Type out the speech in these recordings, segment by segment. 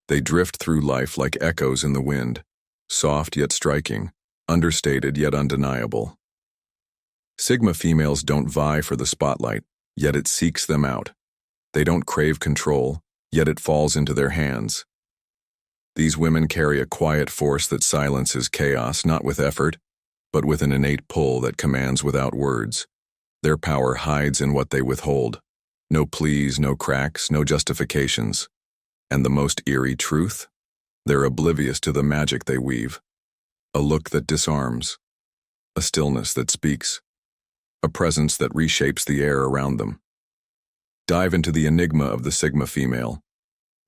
They drift through life like echoes in the wind, soft yet striking, understated yet undeniable. Sigma females don't vie for the spotlight, yet it seeks them out. They don't crave control, yet it falls into their hands. These women carry a quiet force that silences chaos, not with effort, but with an innate pull that commands without words. Their power hides in what they withhold. No pleas, no cracks, no justifications. And the most eerie truth? They're oblivious to the magic they weave. A look that disarms. A stillness that speaks. A presence that reshapes the air around them. Dive into the enigma of the Sigma female,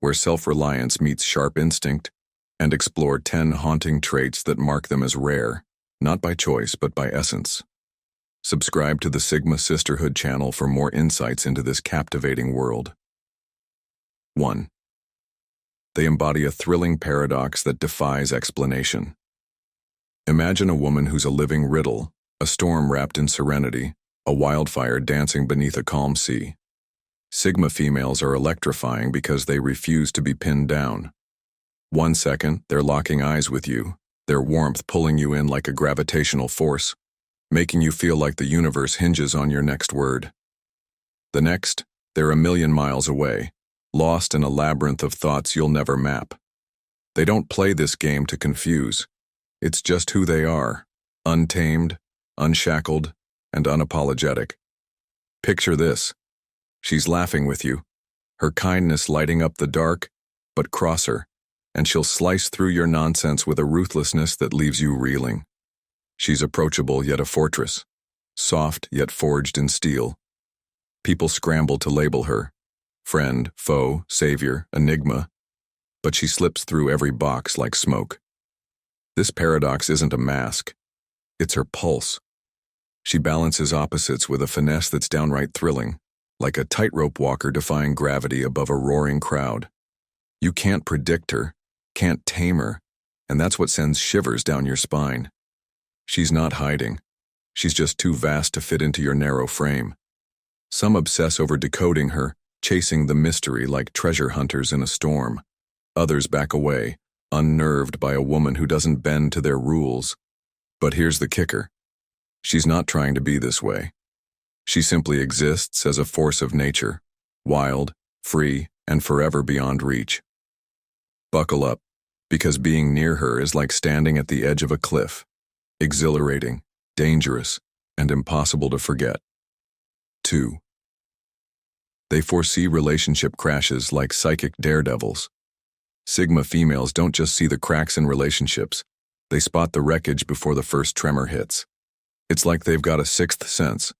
where self-reliance meets sharp instinct, and explore 10 haunting traits that mark them as rare, not by choice but by essence. Subscribe to the Sigma Sisterhood channel for more insights into this captivating world. 1. They embody a thrilling paradox that defies explanation. Imagine a woman who's a living riddle, a storm wrapped in serenity, a wildfire dancing beneath a calm sea. Sigma females are electrifying because they refuse to be pinned down. 1 second, they're locking eyes with you, their warmth pulling you in like a gravitational force, making you feel like the universe hinges on your next word. The next, they're a million miles away, lost in a labyrinth of thoughts you'll never map. They don't play this game to confuse. It's just who they are, untamed, unshackled, and unapologetic. Picture this. She's laughing with you, her kindness lighting up the dark, but cross her, and she'll slice through your nonsense with a ruthlessness that leaves you reeling. She's approachable yet a fortress, soft yet forged in steel. People scramble to label her, friend, foe, savior, enigma, but she slips through every box like smoke. This paradox isn't a mask, it's her pulse. She balances opposites with a finesse that's downright thrilling, like a tightrope walker defying gravity above a roaring crowd. You can't predict her, can't tame her, and that's what sends shivers down your spine. She's not hiding. She's just too vast to fit into your narrow frame. Some obsess over decoding her, chasing the mystery like treasure hunters in a storm. Others back away, unnerved by a woman who doesn't bend to their rules. But here's the kicker. She's not trying to be this way. She simply exists as a force of nature, wild, free, and forever beyond reach. Buckle up, because being near her is like standing at the edge of a cliff, exhilarating, dangerous, and impossible to forget. 2. They foresee relationship crashes like psychic daredevils. Sigma females don't just see the cracks in relationships, they spot the wreckage before the first tremor hits. It's like they've got a sixth sense,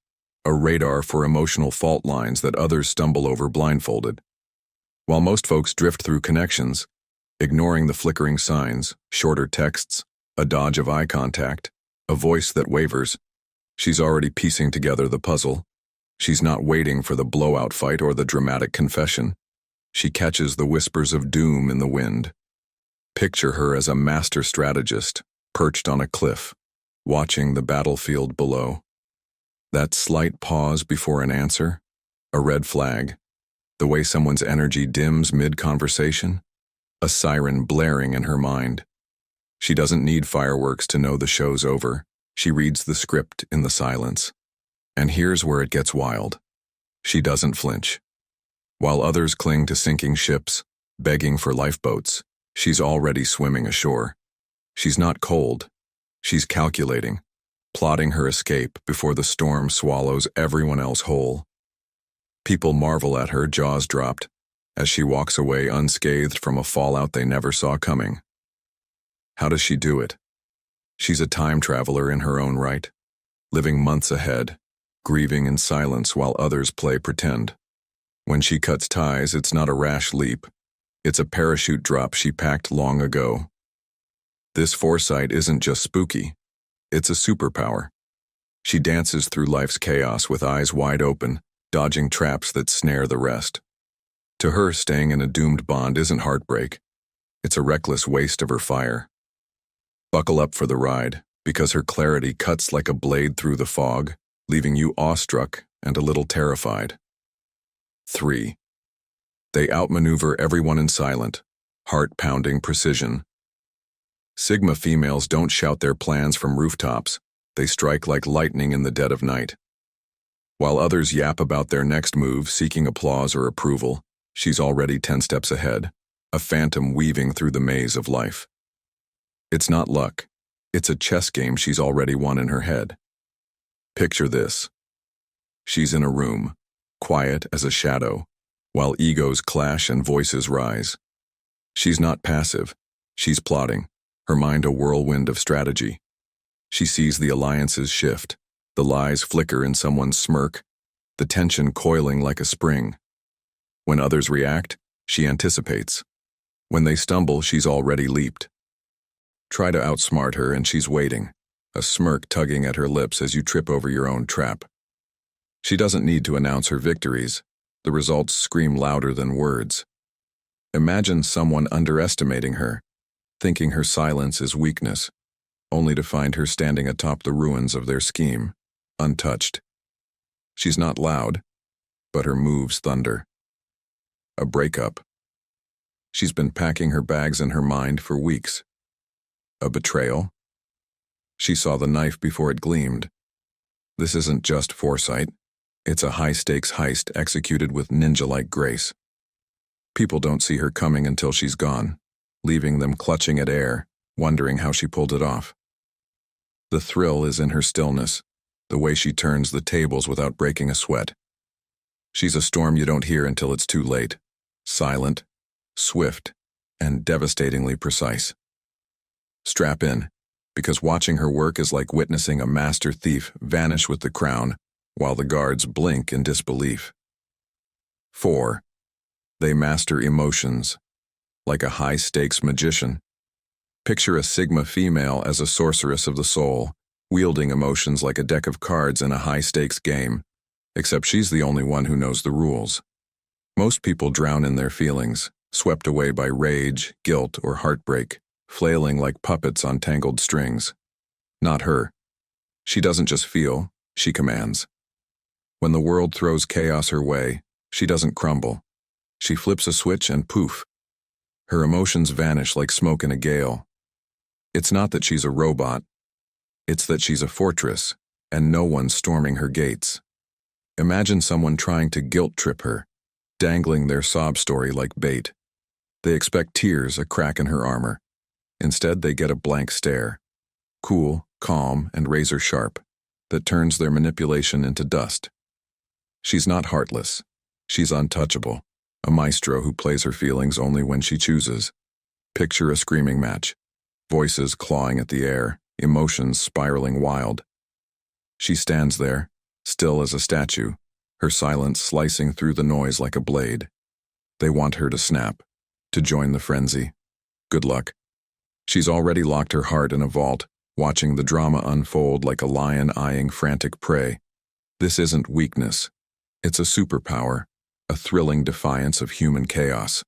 a radar for emotional fault lines that others stumble over blindfolded. While most folks drift through connections, ignoring the flickering signs, shorter texts, a dodge of eye contact, a voice that wavers, she's already piecing together the puzzle. She's not waiting for the blowout fight or the dramatic confession. She catches the whispers of doom in the wind. Picture her as a master strategist, perched on a cliff, watching the battlefield below. That slight pause before an answer, a red flag, the way someone's energy dims mid-conversation, a siren blaring in her mind. She doesn't need fireworks to know the show's over. She reads the script in the silence. And here's where it gets wild. She doesn't flinch. While others cling to sinking ships, begging for lifeboats, she's already swimming ashore. She's not cold. She's calculating, plotting her escape before the storm swallows everyone else whole. People marvel at her, jaws dropped, as she walks away unscathed from a fallout they never saw coming. How does she do it? She's a time traveler in her own right, living months ahead, grieving in silence while others play pretend. When she cuts ties, it's not a rash leap. It's a parachute drop she packed long ago. This foresight isn't just spooky. It's a superpower. She dances through life's chaos with eyes wide open, dodging traps that snare the rest. To her, staying in a doomed bond isn't heartbreak. It's a reckless waste of her fire. Buckle up for the ride, because her clarity cuts like a blade through the fog, leaving you awestruck and a little terrified. 3. They outmaneuver everyone in silence, heart-pounding precision. Sigma females don't shout their plans from rooftops. They strike like lightning in the dead of night. While others yap about their next move, seeking applause or approval, she's already 10 steps ahead, a phantom weaving through the maze of life. It's not luck. It's a chess game she's already won in her head. Picture this. She's in a room, quiet as a shadow, while egos clash and voices rise. She's not passive. She's plotting, her mind a whirlwind of strategy. She sees the alliances shift, the lies flicker in someone's smirk, the tension coiling like a spring. When others react, she anticipates. When they stumble, she's already leaped. Try to outsmart her and she's waiting, a smirk tugging at her lips as you trip over your own trap. She doesn't need to announce her victories. The results scream louder than words. Imagine someone underestimating her, thinking her silence is weakness, only to find her standing atop the ruins of their scheme, untouched. She's not loud, but her moves thunder. A breakup. She's been packing her bags in her mind for weeks. A betrayal. She saw the knife before it gleamed. This isn't just foresight. It's a high-stakes heist executed with ninja-like grace. People don't see her coming until she's gone, leaving them clutching at air, wondering how she pulled it off. The thrill is in her stillness, the way she turns the tables without breaking a sweat. She's a storm you don't hear until it's too late, silent, swift, and devastatingly precise. Strap in, because watching her work is like witnessing a master thief vanish with the crown, while the guards blink in disbelief. 4. They master emotions. Like a high-stakes magician. Picture a Sigma female as a sorceress of the soul, wielding emotions like a deck of cards in a high-stakes game, except she's the only one who knows the rules. Most people drown in their feelings, swept away by rage, guilt, or heartbreak, flailing like puppets on tangled strings. Not her. She doesn't just feel, she commands. When the world throws chaos her way, she doesn't crumble. She flips a switch and poof. Her emotions vanish like smoke in a gale. It's not that she's a robot. It's that she's a fortress, and no one's storming her gates. Imagine someone trying to guilt-trip her, dangling their sob story like bait. They expect tears, a crack in her armor. Instead, they get a blank stare, cool, calm, and razor-sharp, that turns their manipulation into dust. She's not heartless. She's untouchable, a maestro who plays her feelings only when she chooses. Picture a screaming match, voices clawing at the air, emotions spiraling wild. She stands there, still as a statue, her silence slicing through the noise like a blade. They want her to snap, to join the frenzy. Good luck. She's already locked her heart in a vault, watching the drama unfold like a lion eyeing frantic prey. This isn't weakness. It's a superpower, a thrilling defiance of human chaos.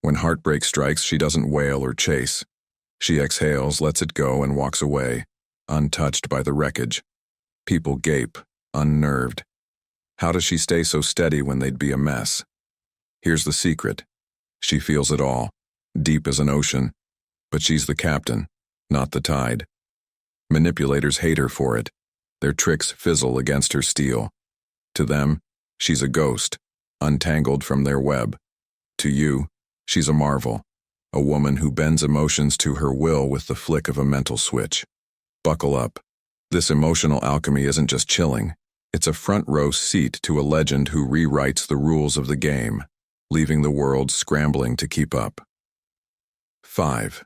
When heartbreak strikes, she doesn't wail or chase. She exhales, lets it go, and walks away, untouched by the wreckage. People gape, unnerved. How does she stay so steady when they'd be a mess? Here's the secret. She feels it all, deep as an ocean. But she's the captain, not the tide. Manipulators hate her for it. Their tricks fizzle against her steel. To them, she's a ghost, untangled from their web. To you, she's a marvel, a woman who bends emotions to her will with the flick of a mental switch. Buckle up. This emotional alchemy isn't just chilling. It's a front-row seat to a legend who rewrites the rules of the game, leaving the world scrambling to keep up. 5.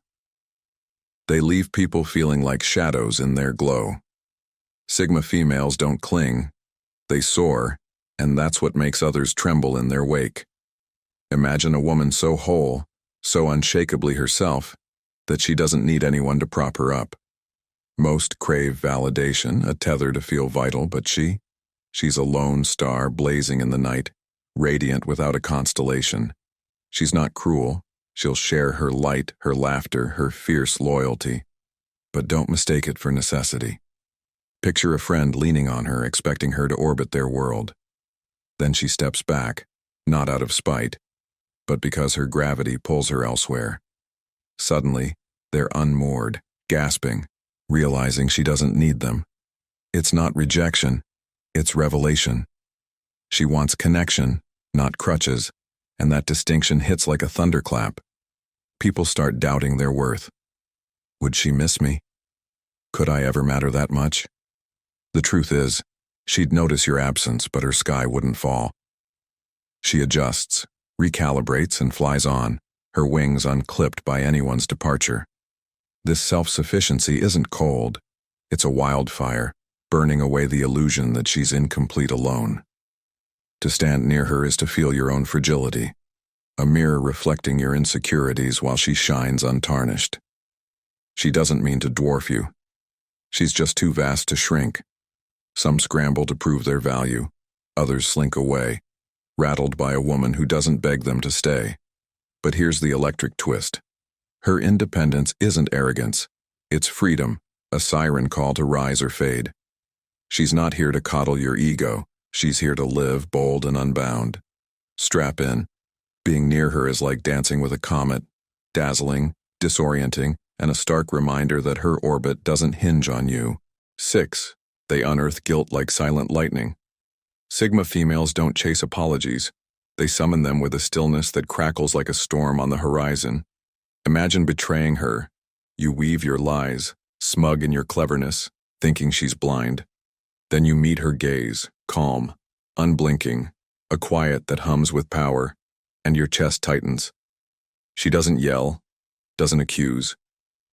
They leave people feeling like shadows in their glow. Sigma females don't cling. They soar, and that's what makes others tremble in their wake. Imagine a woman so whole, so unshakably herself, that she doesn't need anyone to prop her up. Most crave validation, a tether to feel vital, but she's a lone star blazing in the night, radiant without a constellation. She's not cruel. She'll share her light, her laughter, her fierce loyalty. But don't mistake it for necessity. Picture a friend leaning on her, expecting her to orbit their world. Then she steps back, not out of spite, but because her gravity pulls her elsewhere. Suddenly, they're unmoored, gasping, realizing she doesn't need them. It's not rejection, it's revelation. She wants connection, not crutches, and that distinction hits like a thunderclap. People start doubting their worth. Would she miss me? Could I ever matter that much? The truth is, she'd notice your absence, but her sky wouldn't fall. She adjusts, recalibrates, and flies on, her wings unclipped by anyone's departure. This self-sufficiency isn't cold. It's a wildfire, burning away the illusion that she's incomplete alone. To stand near her is to feel your own fragility, a mirror reflecting your insecurities while she shines untarnished. She doesn't mean to dwarf you. She's just too vast to shrink. Some scramble to prove their value, others slink away, rattled by a woman who doesn't beg them to stay. But here's the electric twist. Her independence isn't arrogance. It's freedom, a siren call to rise or fade. She's not here to coddle your ego. She's here to live bold and unbound. Strap in. Being near her is like dancing with a comet, dazzling, disorienting, and a stark reminder that her orbit doesn't hinge on you. 6. They unearth guilt like silent lightning. Sigma females don't chase apologies. They summon them with a stillness that crackles like a storm on the horizon. Imagine betraying her. You weave your lies, smug in your cleverness, thinking she's blind. Then you meet her gaze, calm, unblinking, a quiet that hums with power, and your chest tightens. She doesn't yell, doesn't accuse.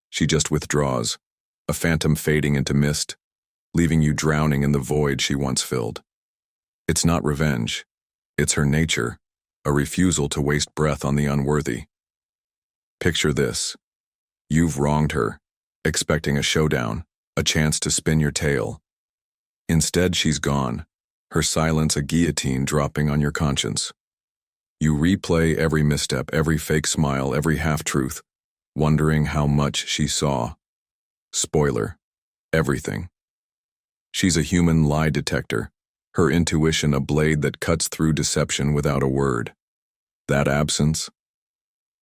She just withdraws, a phantom fading into mist, leaving you drowning in the void she once filled. It's not revenge. It's her nature, a refusal to waste breath on the unworthy. Picture this. You've wronged her, expecting a showdown, a chance to spin your tale. Instead, she's gone, her silence a guillotine dropping on your conscience. You replay every misstep, every fake smile, every half-truth, wondering how much she saw. Spoiler: everything. She's a human lie detector, her intuition a blade that cuts through deception without a word. That absence?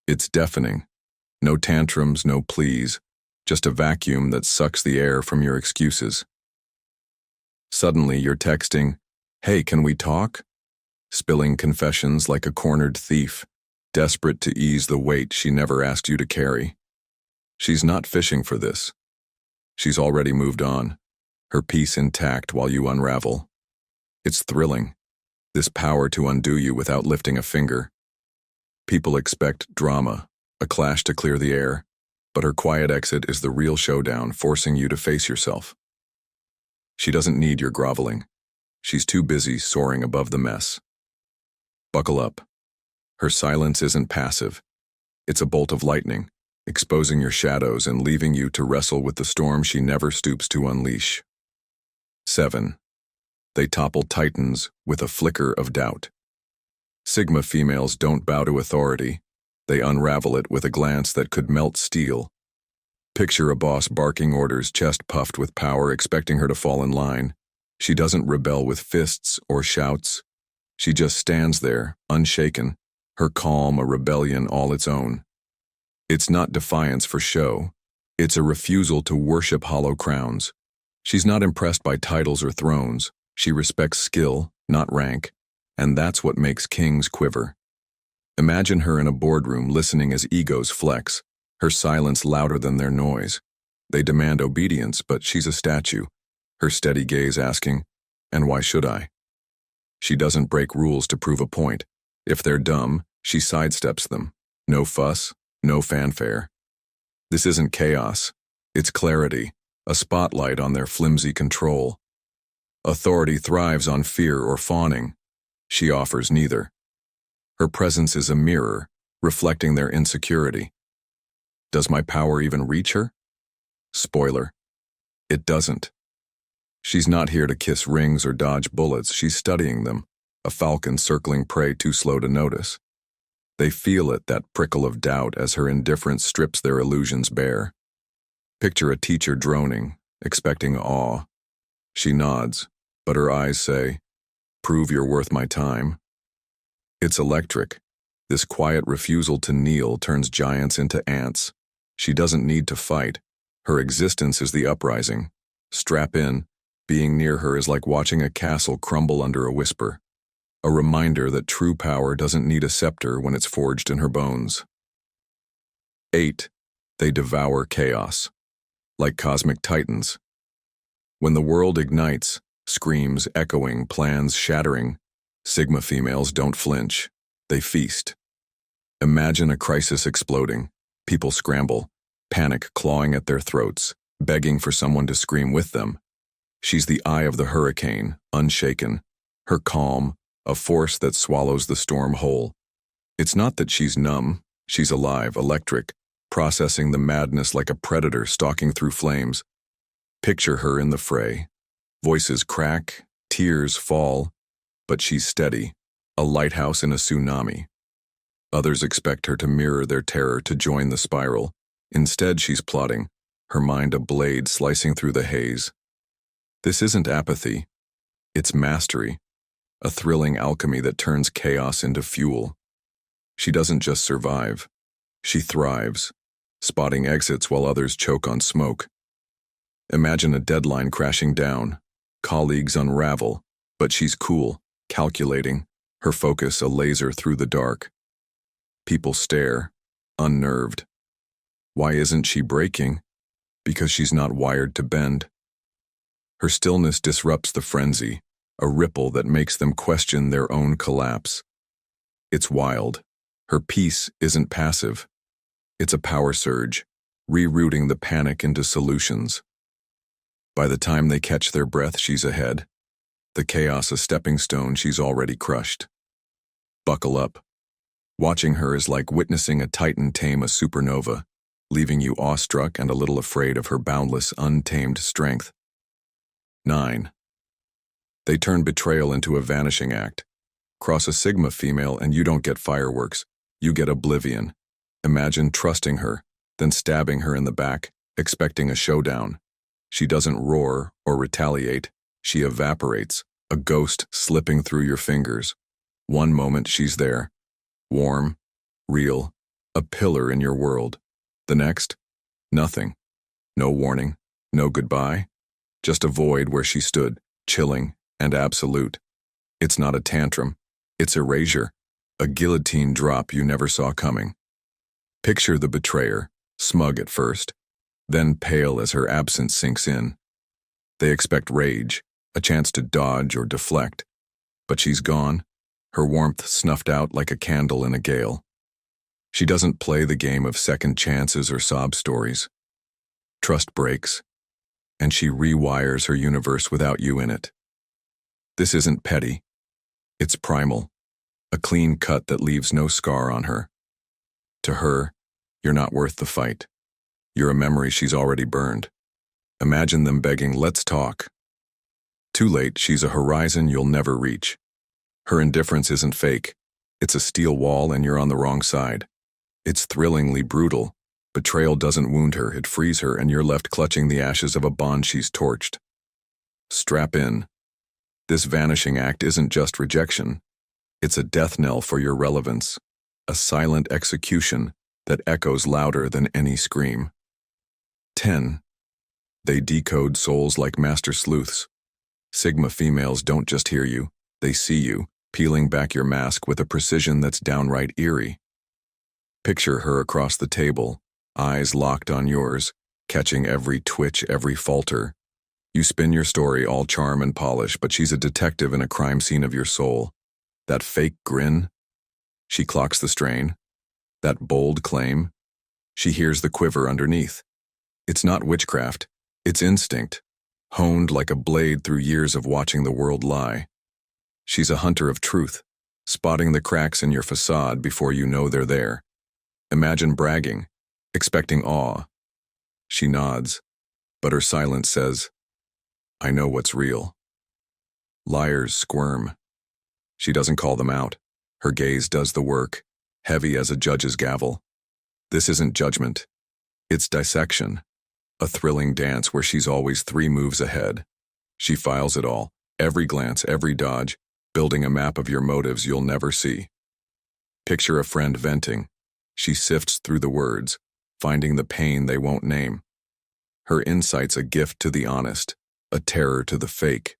It's deafening. No tantrums, no pleas, just a vacuum that sucks the air from your excuses. Suddenly you're texting, "Hey, can we talk?" Spilling confessions like a cornered thief, desperate to ease the weight she never asked you to carry. She's not fishing for this. She's already moved on, her peace intact while you unravel. It's thrilling, this power to undo you without lifting a finger. People expect drama, a clash to clear the air, but her quiet exit is the real showdown, forcing you to face yourself. She doesn't need your groveling. She's too busy soaring above the mess. Buckle up. Her silence isn't passive. It's a bolt of lightning, exposing your shadows and leaving you to wrestle with the storm she never stoops to unleash. 7. They topple titans with a flicker of doubt. Sigma females don't bow to authority. They unravel it with a glance that could melt steel. Picture a boss barking orders, chest puffed with power, expecting her to fall in line. She doesn't rebel with fists or shouts. She just stands there, unshaken, her calm a rebellion all its own. It's not defiance for show. It's a refusal to worship hollow crowns. She's not impressed by titles or thrones. She respects skill, not rank, and that's what makes kings quiver. Imagine her in a boardroom listening as egos flex, her silence louder than their noise. They demand obedience, but she's a statue, her steady gaze asking, "And why should I?" She doesn't break rules to prove a point. If they're dumb, she sidesteps them. No fuss, no fanfare. This isn't chaos. It's clarity, a spotlight on their flimsy control. Authority thrives on fear or fawning. She offers neither. Her presence is a mirror, reflecting their insecurity. Does my power even reach her? Spoiler: it doesn't. She's not here to kiss rings or dodge bullets. She's studying them, a falcon circling prey too slow to notice. They feel it, that prickle of doubt, as her indifference strips their illusions bare. Picture a teacher droning, expecting awe. She nods, but her eyes say, "Prove you're worth my time." It's electric. This quiet refusal to kneel turns giants into ants. She doesn't need to fight. Her existence is the uprising. Strap in. Being near her is like watching a castle crumble under a whisper. A reminder that true power doesn't need a scepter when it's forged in her bones. 8. They devour chaos. Like cosmic titans. When the world ignites, screams echoing, plans shattering, Sigma females don't flinch. They feast. Imagine a crisis exploding. People scramble, panic clawing at their throats, begging for someone to scream with them. She's the eye of the hurricane, unshaken. Her calm, a force that swallows the storm whole. It's not that she's numb, she's alive, electric, processing the madness like a predator stalking through flames. Picture her in the fray. Voices crack, tears fall, but she's steady, a lighthouse in a tsunami. Others expect her to mirror their terror, to join the spiral. Instead, she's plotting, her mind a blade slicing through the haze. This isn't apathy, it's mastery, a thrilling alchemy that turns chaos into fuel. She doesn't just survive, she thrives, spotting exits while others choke on smoke. Imagine a deadline crashing down, colleagues unravel, but she's cool, calculating, her focus a laser through the dark. People stare, unnerved. Why isn't she breaking? Because she's not wired to bend. Her stillness disrupts the frenzy, a ripple that makes them question their own collapse. It's wild. Her peace isn't passive. It's a power surge, rerouting the panic into solutions. By the time they catch their breath, she's ahead. The chaos a stepping stone she's already crushed. Buckle up. Watching her is like witnessing a titan tame a supernova, leaving you awestruck and a little afraid of her boundless, untamed strength. 9. They turn betrayal into a vanishing act. Cross a Sigma female and you don't get fireworks, you get oblivion. Imagine trusting her, then stabbing her in the back, expecting a showdown. She doesn't roar or retaliate, she evaporates, a ghost slipping through your fingers. One moment she's there, warm, real, a pillar in your world. The next, nothing. No warning, no goodbye. Just a void where she stood, chilling and absolute. It's not a tantrum, it's erasure, a guillotine drop you never saw coming. Picture the betrayer, smug at first, then pale as her absence sinks in. They expect rage, a chance to dodge or deflect. But she's gone, her warmth snuffed out like a candle in a gale. She doesn't play the game of second chances or sob stories. Trust breaks, and she rewires her universe without you in it. This isn't petty. It's primal, a clean cut that leaves no scar on her. To her, you're not worth the fight. You're a memory she's already burned. Imagine them begging, "Let's talk." Too late, she's a horizon you'll never reach. Her indifference isn't fake. It's a steel wall and you're on the wrong side. It's thrillingly brutal. Betrayal doesn't wound her, it frees her, and you're left clutching the ashes of a bond she's torched. Strap in. This vanishing act isn't just rejection. It's a death knell for your relevance, a silent execution that echoes louder than any scream. 10. They decode souls like master sleuths. Sigma females don't just hear you, they see you, peeling back your mask with a precision that's downright eerie. Picture her across the table, eyes locked on yours, catching every twitch, every falter. You spin your story all charm and polish, but she's a detective in a crime scene of your soul. That fake grin? She clocks the strain. That bold claim? She hears the quiver underneath. It's not witchcraft, it's instinct, honed like a blade through years of watching the world lie. She's a hunter of truth, spotting the cracks in your facade before you know they're there. Imagine bragging, expecting awe. She nods, but her silence says, "I know what's real." Liars squirm. She doesn't call them out. Her gaze does the work, heavy as a judge's gavel. This isn't judgment. It's dissection, a thrilling dance where she's always 3 moves ahead. She files it all, every glance, every dodge, building a map of your motives you'll never see. Picture a friend venting. She sifts through the words, finding the pain they won't name. Her insight's a gift to the honest, a terror to the fake.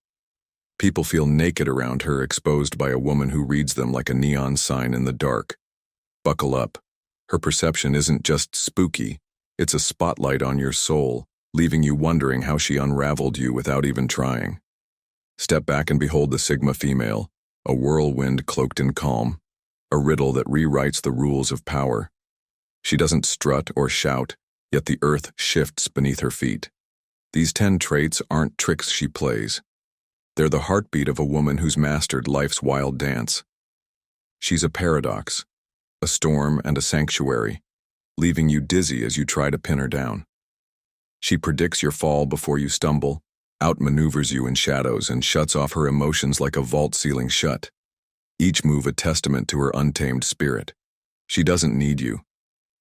People feel naked around her, exposed by a woman who reads them like a neon sign in the dark. Buckle up. Her perception isn't just spooky, it's a spotlight on your soul, leaving you wondering how she unraveled you without even trying. Step back and behold the Sigma female, a whirlwind cloaked in calm, a riddle that rewrites the rules of power. She doesn't strut or shout, yet the earth shifts beneath her feet. These 10 traits aren't tricks she plays. They're the heartbeat of a woman who's mastered life's wild dance. She's a paradox, a storm and a sanctuary, leaving you dizzy as you try to pin her down. She predicts your fall before you stumble, outmaneuvers you in shadows, and shuts off her emotions like a vault ceiling shut. Each move a testament to her untamed spirit. She doesn't need you,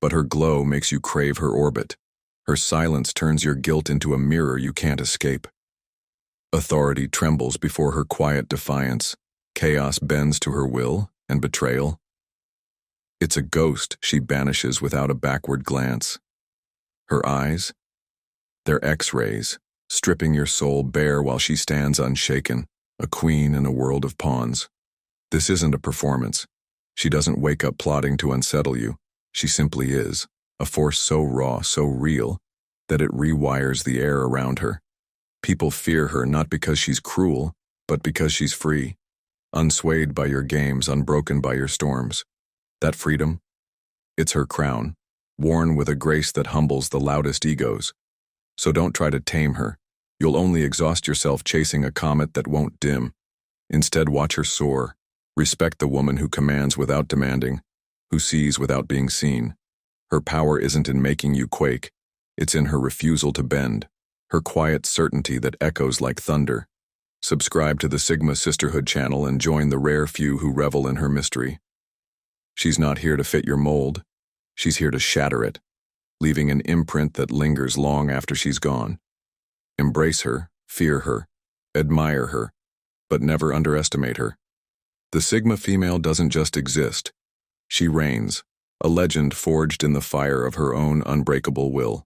but her glow makes you crave her orbit. Her silence turns your guilt into a mirror you can't escape. Authority trembles before her quiet defiance. Chaos bends to her will, and betrayal. It's a ghost she banishes without a backward glance. Her eyes? They're X-rays, stripping your soul bare while she stands unshaken, a queen in a world of pawns. This isn't a performance. She doesn't wake up plotting to unsettle you. She simply is, a force so raw, so real, that it rewires the air around her. People fear her not because she's cruel, but because she's free, unswayed by your games, unbroken by your storms. That freedom? It's her crown, worn with a grace that humbles the loudest egos. So don't try to tame her. You'll only exhaust yourself chasing a comet that won't dim. Instead, watch her soar. Respect the woman who commands without demanding, who sees without being seen. Her power isn't in making you quake. It's in her refusal to bend, her quiet certainty that echoes like thunder. Subscribe to the Sigma Sisterhood channel and join the rare few who revel in her mystery. She's not here to fit your mold. She's here to shatter it, leaving an imprint that lingers long after she's gone. Embrace her, fear her, admire her, but never underestimate her. The Sigma female doesn't just exist. She reigns, a legend forged in the fire of her own unbreakable will.